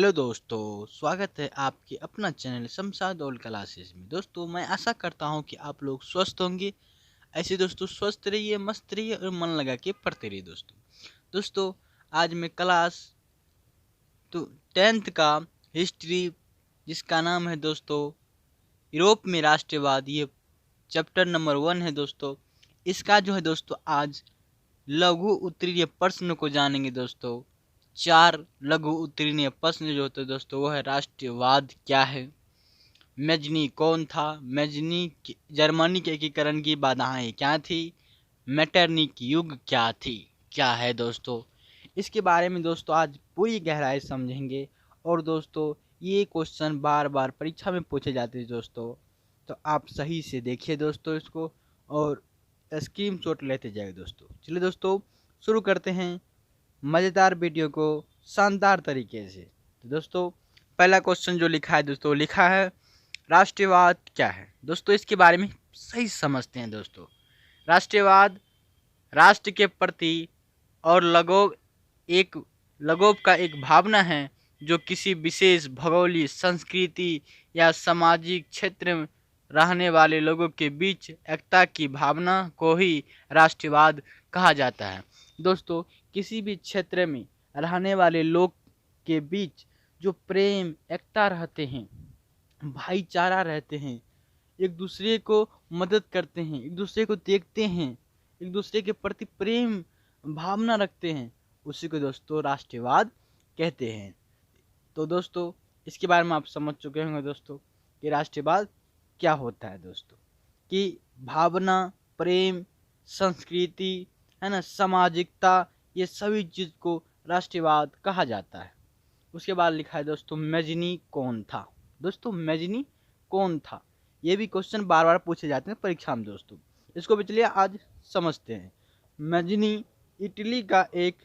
Hello दोस्तों, स्वागत है आपके अपना चैनल शमशाद ऑल क्लासेस में। दोस्तों मैं आशा करता हूं कि आप लोग स्वस्थ होंगे। ऐसे दोस्तों स्वस्थ रहिए, मस्त रहिए और मन लगा के पढ़ते रहिए। दोस्तों आज मैं क्लास तो 10th का हिस्ट्री, जिसका नाम है दोस्तों यूरोप में राष्ट्रवाद, ये चैप्टर नंबर 1 है दोस्तों। इसका जो है दोस्तों आज लघु उत्तरीय प्रश्न को जानेंगे दोस्तों। 4 लघु उत्तरीय प्रश्न जो होते हैं दोस्तों वो है राष्ट्रवाद क्या है, मेजनी कौन था, जर्मनी के एकीकरण की बाधाएं क्या थी, मेटरनिक युग क्या है दोस्तों। इसके बारे में दोस्तों आज पूरी गहराई समझेंगे। और दोस्तों ये क्वेश्चन बार बार परीक्षा में पूछे जाते हैं दोस्तों, तो आप सही से देखिए दोस्तों इसको और स्क्रीनशॉट लेते जाइए दोस्तों। चलिए दोस्तों शुरू करते हैं मज़ेदार वीडियो को शानदार तरीके से। तो दोस्तों पहला क्वेश्चन जो लिखा है दोस्तों, लिखा है राष्ट्रवाद क्या है। दोस्तों इसके बारे में सही समझते हैं दोस्तों। राष्ट्रवाद राष्ट्र के प्रति और लगों का एक भावना है जो किसी विशेष भौगोलिक, संस्कृति या सामाजिक क्षेत्र में रहने वाले लोगों के बीच एकता की भावना को ही राष्ट्रवाद कहा जाता है। दोस्तों किसी भी क्षेत्र में रहने वाले लोग के बीच जो प्रेम, एकता रहते हैं, भाईचारा रहते हैं, एक दूसरे को मदद करते हैं, एक दूसरे को देखते हैं, एक दूसरे के प्रति प्रेम भावना रखते हैं, उसी को दोस्तों राष्ट्रवाद कहते हैं। तो दोस्तों इसके बारे में आप समझ चुके होंगे दोस्तों कि राष्ट्रवाद क्या होता है दोस्तों, कि भावना, प्रेम, संस्कृति है ना, सामाजिकता, ये सभी चीज़ को राष्ट्रवाद कहा जाता है। उसके बाद लिखा है दोस्तों मेजनी कौन था। दोस्तों मेजनी कौन था, ये भी क्वेश्चन बार बार पूछे जाते हैं परीक्षा में दोस्तों। इसको भी चलिए आज समझते हैं। मेजनी इटली का एक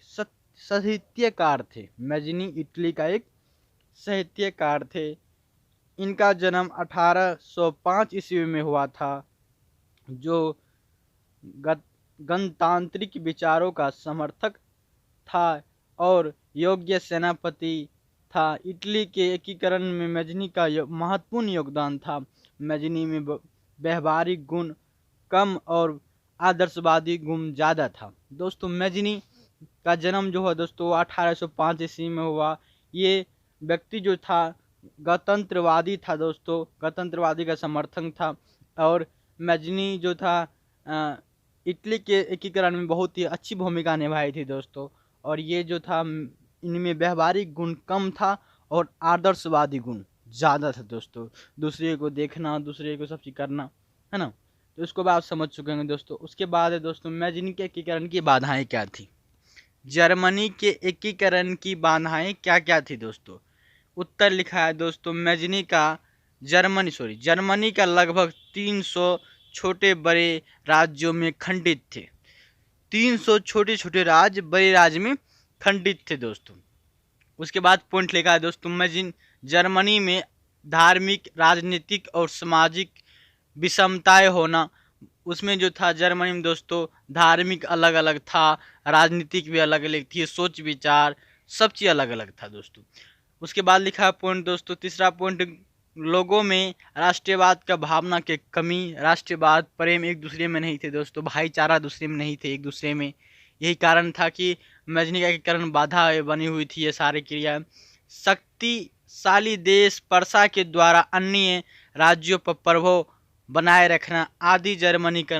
साहित्यकार थे। मेजनी इटली का एक साहित्यकार थे। इनका जन्म 1805 ईस्वी में हुआ था। जो गणतांत्रिक विचारों का समर्थक था और योग्य सेनापति था। इटली के एकीकरण में मेजनी का महत्वपूर्ण योगदान था। मेजनी में व्यवहारिक गुण कम और आदर्शवादी गुण ज़्यादा था। दोस्तों मेजनी का जन्म जो है दोस्तों 1805 ईस्वी में हुआ। ये व्यक्ति जो था गणतंत्रवादी था दोस्तों, गणतंत्रवादी का समर्थक था। और मेजनी जो था इटली के एकीकरण में बहुत ही अच्छी भूमिका निभाई थी दोस्तों। और ये जो था इनमें व्यवहारिक गुण कम था और आदर्शवादी गुण ज़्यादा था दोस्तों। दूसरे को देखना, दूसरे को सब चीज़ करना, है ना। तो इसको भी आप समझ चुके हैं दोस्तों। उसके बाद है दोस्तों मेजनी के एकीकरण की बाधाएं क्या थी। जर्मनी के एकीकरण की बाधाएं क्या क्या थी दोस्तों। उत्तर लिखा है दोस्तों मेजनी का जर्मनी का लगभग 300 छोटे बड़े राज्यों में खंडित थे। 300 छोटे छोटे राज्य बड़े राज्य में खंडित थे दोस्तों। उसके बाद पॉइंट लिखा है दोस्तों जर्मनी में धार्मिक, राजनीतिक और सामाजिक विषमताएं होना। उसमें जो था जर्मनी में दोस्तों धार्मिक अलग अलग था, राजनीतिक भी अलग अलग थी, सोच विचार सब चीज़ अलग अलग था दोस्तों। उसके बाद लिखा है पॉइंट दोस्तों, तीसरा पॉइंट, लोगों में राष्ट्रवाद का भावना के कमी। राष्ट्रवाद प्रेम एक दूसरे में नहीं थे दोस्तों, भाईचारा दूसरे में नहीं थे एक दूसरे में। यही कारण था कि मेजनी का एकीकरण बाधा बनी हुई थी ये सारी क्रिया। शक्तिशाली देश पर्सा के द्वारा अन्य राज्यों पर प्रभाव बनाए रखना आदि जर्मनी के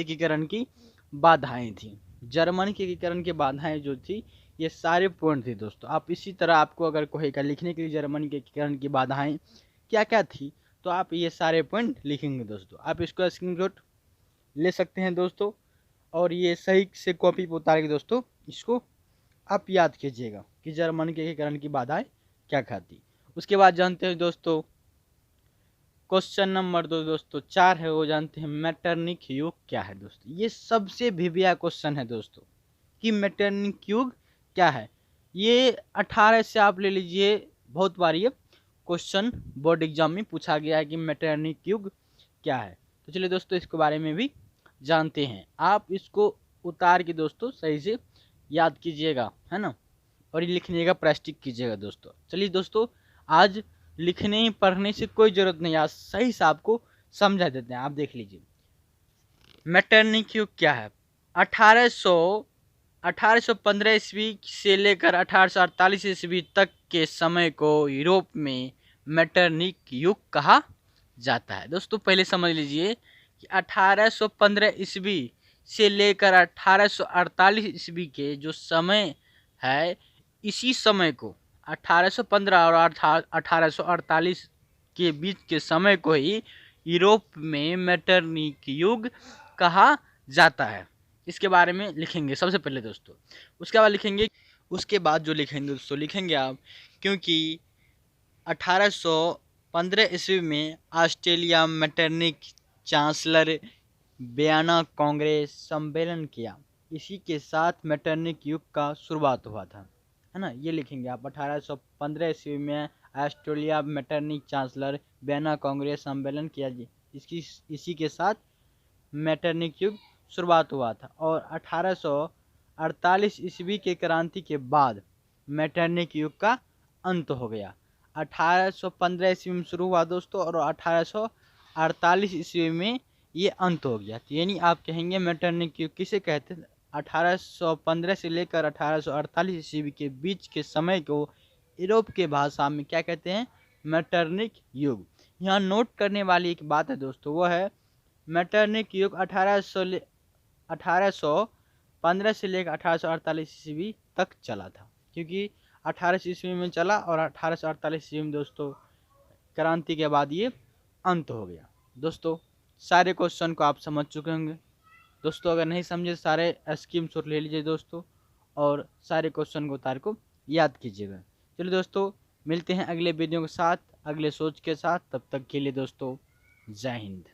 एकीकरण की बाधाएं थी। जर्मनी के एकीकरण की बाधाएं जो थी ये सारे पॉइंट थे दोस्तों। आप इसी तरह आपको अगर कहेगा लिखने के लिए जर्मनी के एकीकरण की बाधाएं क्या क्या थी, तो आप ये सारे पॉइंट लिखेंगे दोस्तों। आप इसको स्क्रीनशॉट ले सकते हैं दोस्तों और ये सही से कॉपी पर उतार के दोस्तों इसको आप याद कीजिएगा कि जर्मनी के एकीकरण की बाधाएं क्या क्या थी। उसके बाद जानते हैं दोस्तों क्वेश्चन नंबर 2 दोस्तों 4 है, वो जानते हैं मेटरनिक युग क्या है दोस्तों। ये सबसे भिविया क्वेश्चन है दोस्तों कि मेटरनिक युग क्या है। ये 18 से आप ले लीजिए, बहुत बार ये क्वेश्चन बोर्ड एग्जाम में पूछा गया है कि मेटरनिक युग क्या है। तो चलिए दोस्तों इसके बारे में भी जानते हैं। आप इसको उतार के दोस्तों सही से याद कीजिएगा, है ना। और ये लिखने का प्रैक्टिस कीजिएगा दोस्तों। चलिए दोस्तों, आज लिखने पढ़ने से कोई ज़रूरत नहीं, आज सही से आपको समझा देते हैं। आप देख लीजिए मेटरनिक युग क्या है। 1815 ईस्वी से लेकर 1848 ईस्वी तक के समय को यूरोप में मेटरनिक युग कहा जाता है। दोस्तों पहले समझ लीजिए कि 1815 ईस्वी से लेकर 1848 ईस्वी के जो समय है, इसी समय को 1815 और 1848 के बीच के समय को ही यूरोप में मेटरनिक युग कहा जाता है। इसके बारे में लिखेंगे सबसे पहले दोस्तों। उसके बाद लिखेंगे, उसके बाद जो लिखेंगे दोस्तों, लिखेंगे आप क्योंकि 1815 ईस्वी में Australia Metternich chancellor Vienna Congress सम्मेलन किया, इसी के साथ मेटरनिक युग का शुरुआत हुआ था, है ना। ये लिखेंगे आप 1815 ईस्वी में Australia Metternich chancellor Vienna Congress सम्मेलन किया जी, इसी के साथ मेटरनिक युग शुरुआत हुआ था। और 1848 ईस्वी के क्रांति के बाद मेटरनिक युग का अंत हो गया। 1815 ईस्वी में शुरू हुआ दोस्तों और 1848 ईस्वी में ये अंत हो गया। यानी आप कहेंगे मेटरनिक युग किसे कहते हैं, 1815 से लेकर 1848 ईस्वी के बीच के समय को यूरोप के भाषा में क्या कहते हैं, मेटरनिक युग। यहाँ नोट करने वाली एक बात है दोस्तों, वो है मेटरनिक युग 1815 से लेकर 1848 ईस्वी तक चला था, क्योंकि 18 ईस्वी में चला और 1848 ईस्वी में दोस्तों क्रांति के बाद ये अंत हो गया। दोस्तों सारे क्वेश्चन को आप समझ चुके होंगे दोस्तों। अगर नहीं समझे सारे स्कीम शॉट ले लीजिए दोस्तों और सारे क्वेश्चन को तार को याद कीजिएगा। चलिए दोस्तों, मिलते हैं अगले वीडियो के साथ, अगले सोच के साथ। तब तक के लिए दोस्तों जय हिंद।